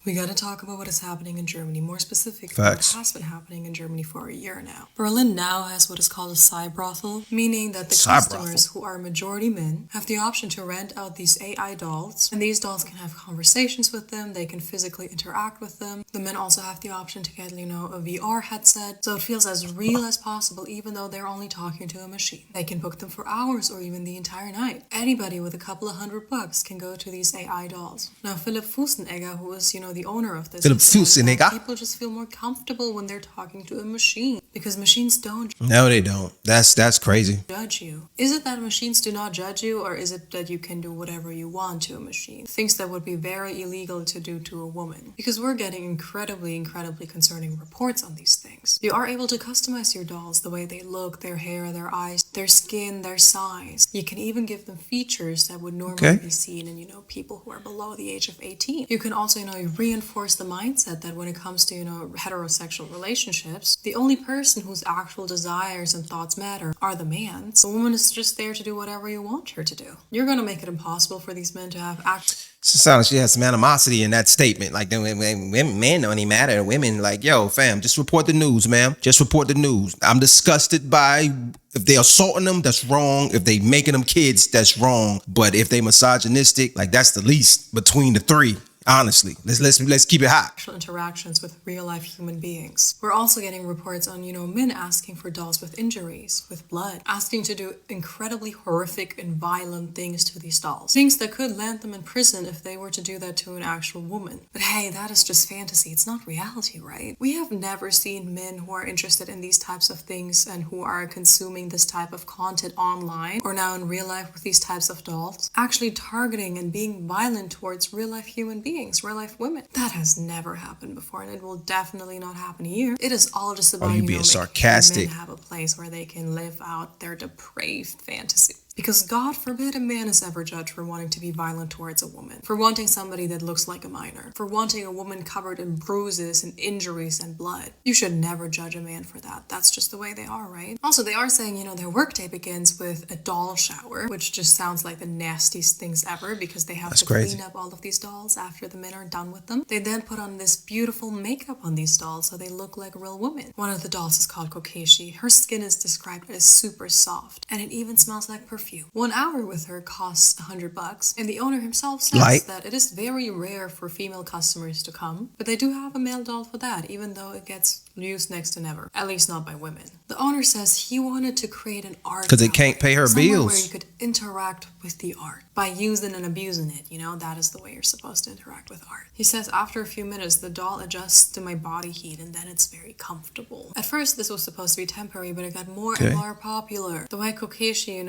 We gotta talk about what is happening in Germany, more specifically Facts. what has been happening in Germany for a year now. Berlin now has what is called a cyberbrothel, meaning that the customers, Cyberbrothel. who are majority men, have the option to rent out these AI dolls, and these dolls can have conversations with them, they can physically interact with them. The men also have the option to get, a VR headset, so it feels as real as possible, even though they're only talking to a machine. They can book them for hours or even the entire night. Anybody with a couple of $100 can go to these AI dolls. Now, Philipp Fusenegger, who is, the owner of this, Philipp says that Fusenegger? people just feel more comfortable when they're talking to a machine because machines don't No, they don't. That's crazy. judge you. Is it that machines do not judge you, or is it that you can do whatever you want to a machine? Things that would be very illegal to do to a woman. Because we're getting incredibly concerning reports on these things. You are able to customize your dolls the way they look, their hair, their eyes, their skin, their size. You can even give them features that would normally be seen in, people who are below the age of 18. You can also, reinforce the mindset that when it comes to, heterosexual relationships, the only person whose actual desires and thoughts matter are the man's. The woman is just there to do whatever you want her to do. You're gonna make it impossible for these men to have It sounds like she has some animosity in that statement. Like, men don't even matter. Women, like, yo, fam, just report the news, ma'am. Just report the news. I'm disgusted by if they assaulting them, that's wrong. If they making them kids, that's wrong. But if they misogynistic, like, that's the least between the three. Honestly, let's keep it hot. Actual interactions with real life human beings. We're also getting reports on, men asking for dolls with injuries, with blood, asking to do incredibly horrific and violent things to these dolls. Things that could land them in prison if they were to do that to an actual woman. But hey, that is just fantasy. It's not reality, right? We have never seen men who are interested in these types of things and who are consuming this type of content online or now in real life with these types of dolls actually targeting and being violent towards real life human beings. Real life women. That has never happened before, and it will definitely not happen here. It is all just about, you being making sarcastic. men have a place where they can live out their depraved fantasy. Because God forbid a man is ever judged for wanting to be violent towards a woman, for wanting somebody that looks like a minor, for wanting a woman covered in bruises and injuries and blood. You should never judge a man for that. That's just the way they are, right? Also, they are saying, their workday begins with a doll shower, which just sounds like the nastiest things ever because they have to clean up all of these dolls after the men are done with them. They then put on this beautiful makeup on these dolls so they look like real women. One of the dolls is called Kokeshi. Her skin is described as super soft, and it even smells like perfume. 1 hour with her costs $100, and the owner himself says that it is very rare for female customers to come, but they do have a male doll for that, even though it gets used next to never, at least not by women. The owner says he wanted to create an art because they can't pay her bills, where you could interact with the art by using and abusing it. That is the way you're supposed to interact with art. He says after a few minutes the doll adjusts to my body heat and then it's very comfortable. At first this was supposed to be temporary, but it got more and more popular. The way Kokeshi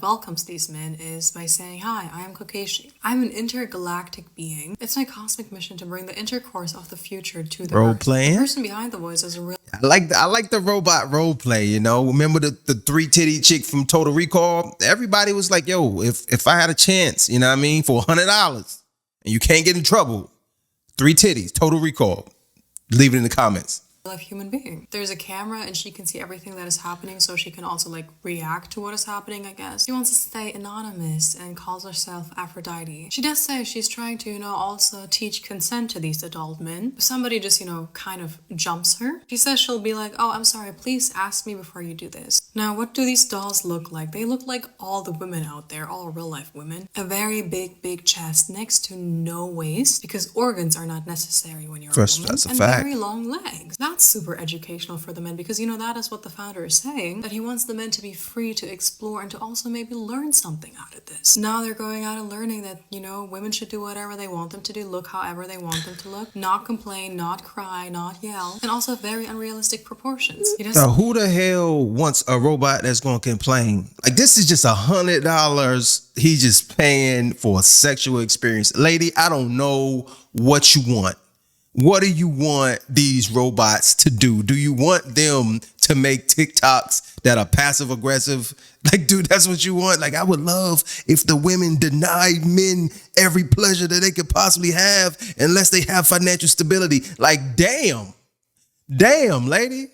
welcomes these men is by saying, "Hi, I am Kokeshi. I'm an intergalactic being. It's my cosmic mission to bring the intercourse of the future to the role earth." playing. The person behind the voice is a real I like the robot role play, Remember the 3-titty chick from Total Recall? Everybody was like, yo, if I had a chance, for $100 and you can't get in trouble, 3 titties, Total Recall. Leave it in the comments. life human being. There's a camera and she can see everything that is happening, so she can also react to what is happening, I guess. She wants to stay anonymous and calls herself Aphrodite. She does say she's trying to, also teach consent to these adult men. If somebody just, kind of jumps her, she says she'll be like, "Oh, I'm sorry, please ask me before you do this." Now, what do these dolls look like? They look like all the women out there, all real life women. A very big chest next to no waist, because organs are not necessary when you're a woman. That's a and fact. very long legs. That's super educational for the men, because that is what the founder is saying, that he wants the men to be free to explore and to also maybe learn something out of this. Now they're going out and learning that, women should do whatever they want them to do, look however they want them to look, not complain, not cry, not yell, and also very unrealistic proportions. So who the hell wants a robot that's going to complain? This is just $100 he's just paying for a sexual experience. Lady, I don't know what you want. What do you want these robots to do? Do you want them to make TikToks that are passive aggressive? Dude, that's what you want? I would love if the women denied men every pleasure that they could possibly have unless they have financial stability. Damn, lady.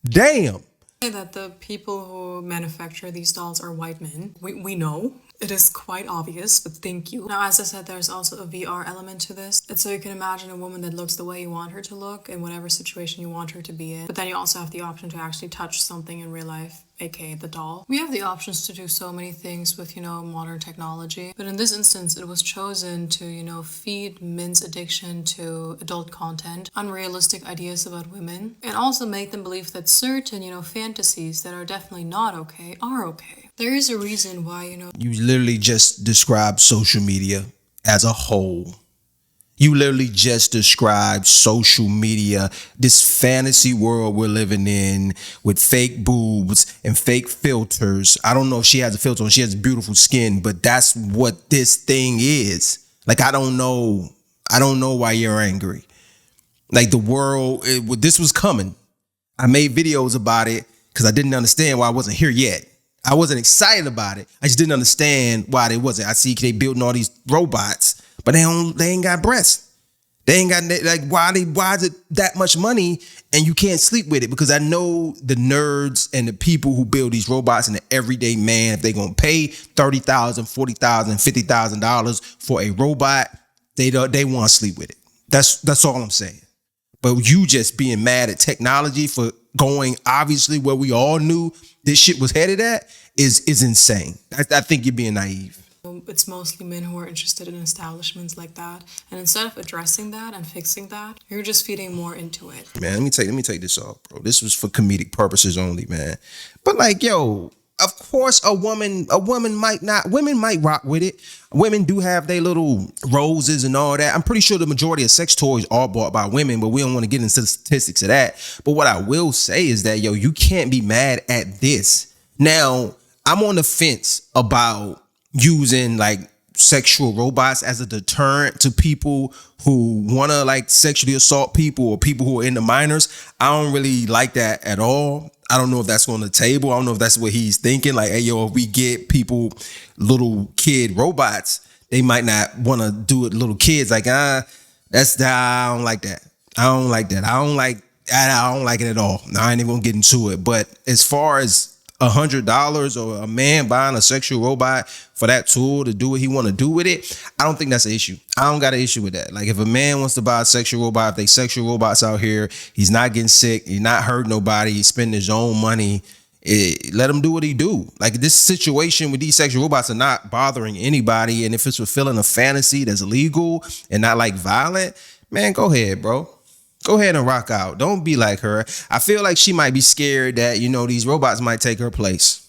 Damn. That the people who manufacture these dolls are white men. We know. It is quite obvious, but thank you. Now, as I said, there's also a VR element to this. It's so you can imagine a woman that looks the way you want her to look in whatever situation you want her to be in. But then you also have the option to actually touch something in real life, aka the doll. We have the options to do so many things with, modern technology. But in this instance, it was chosen to, feed men's addiction to adult content, unrealistic ideas about women, and also make them believe that certain, fantasies that are definitely not okay are okay. There is a reason why, You literally just described social media as a whole. You literally just described social media, this fantasy world we're living in with fake boobs and fake filters. I don't know if she has a filter on, she has beautiful skin, but that's what this thing is. Like, I don't know why you're angry. Like, the world, this was coming. I made videos about it because I didn't understand why I wasn't here yet. I wasn't excited about it. I just didn't understand why they wasn't. I see they building all these robots, but they ain't got breasts. They ain't got, like, why is it that much money and you can't sleep with it? Because I know the nerds and the people who build these robots and the everyday man, if they're gonna pay $30,000, $40,000, $50,000 for a robot, they want to sleep with it. That's all I'm saying. But you just being mad at technology for going obviously where we all knew this shit was headed at is insane. I think you're being naive. It's mostly men who are interested in establishments like that. And instead of addressing that and fixing that, you're just feeding more into it. Man, let me take this off, bro. This was for comedic purposes only, man. But like, yo, of course women might rock with it. Women do have their little roses and all that. I'm pretty sure the majority of sex toys are bought by women, but we don't want to get into the statistics of that. But what I will say is that, yo, you can't be mad at this. Now, I'm on the fence about using like sexual robots as a deterrent to people who want to like sexually assault people or people who are into minors. I don't really like that at all. I don't know if that's on the table. I don't know if that's what he's thinking. Like, hey, yo, if we get people, little kid robots, they might not want to do it. Little kids, like, I don't like that. I don't like that. I don't like it at all. I ain't even gonna get into it. But as far as $100 or a man buying a sexual robot for that tool to do what he want to do with it, I don't think that's an issue. I don't got an issue with that. Like, if a man wants to buy a sexual robot, if they sexual robots out here, he's not getting sick, he's not hurting nobody, he's spending his own money, let him do what he do. Like, this situation with these sexual robots are not bothering anybody, and if it's fulfilling a fantasy that's legal and not like violent, man, go ahead, bro. Go ahead and rock out. Don't be like her. I feel like she might be scared that, these robots might take her place.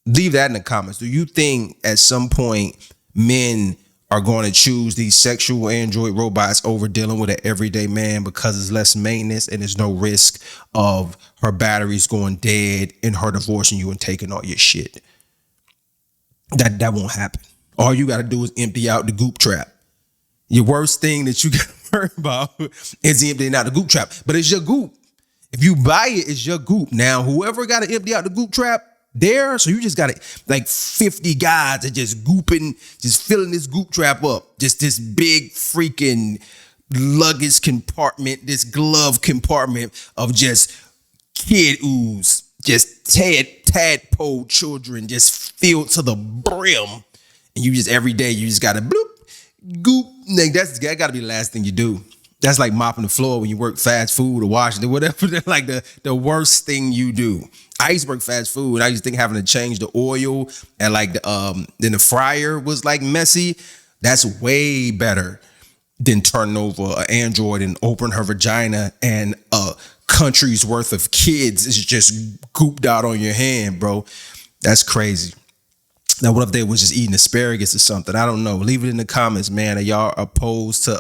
Leave that in the comments. Do you think at some point men are going to choose these sexual android robots over dealing with an everyday man because it's less maintenance and there's no risk of her batteries going dead and her divorcing you and taking all your shit? That won't happen. All you got to do is empty out the goop trap. Your worst thing that you got to worry about is emptying out the goop trap. But it's your goop. If you buy it, it's your goop. Now, whoever got to empty out the goop trap, so you just got like 50 guys that just gooping, just filling this goop trap up. Just this big freaking luggage compartment, this glove compartment of just kid ooze, just tadpole children just filled to the brim. And you just every day, you just got to bloop. Goop, that gotta be the last thing you do. That's like mopping the floor when you work fast food or washing it, whatever. Like the worst thing you do. I used to work fast food. I used to think having to change the oil and like then the fryer was like messy. That's way better than turning over an android and open her vagina and a country's worth of kids is just gooped out on your hand, bro. That's crazy. Now, what if they was just eating asparagus or something? I don't know. Leave it in the comments, man. Are y'all opposed to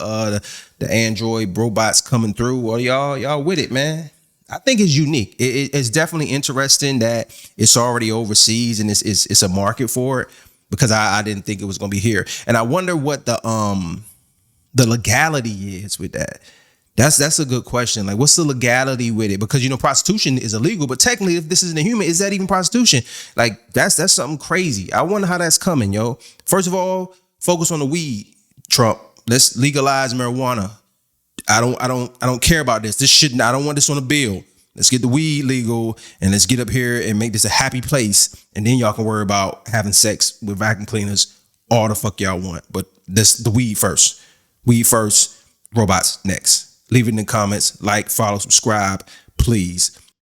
the android robots coming through? Or y'all with it, man? I think it's unique. It's definitely interesting that it's already overseas and it's a market for it, because I didn't think it was going to be here. And I wonder what the legality is with that. That's a good question. Like, what's the legality with it? Because, prostitution is illegal, but technically, if this isn't a human, is that even prostitution? Like, that's something crazy. I wonder how that's coming, yo. First of all, focus on the weed, Trump. Let's legalize marijuana. I don't care about this. I don't want this on a bill. Let's get the weed legal and let's get up here and make this a happy place. And then y'all can worry about having sex with vacuum cleaners all the fuck y'all want. But that's the weed first. Weed first, robots next. Leave it in the comments. Like, follow, subscribe, please.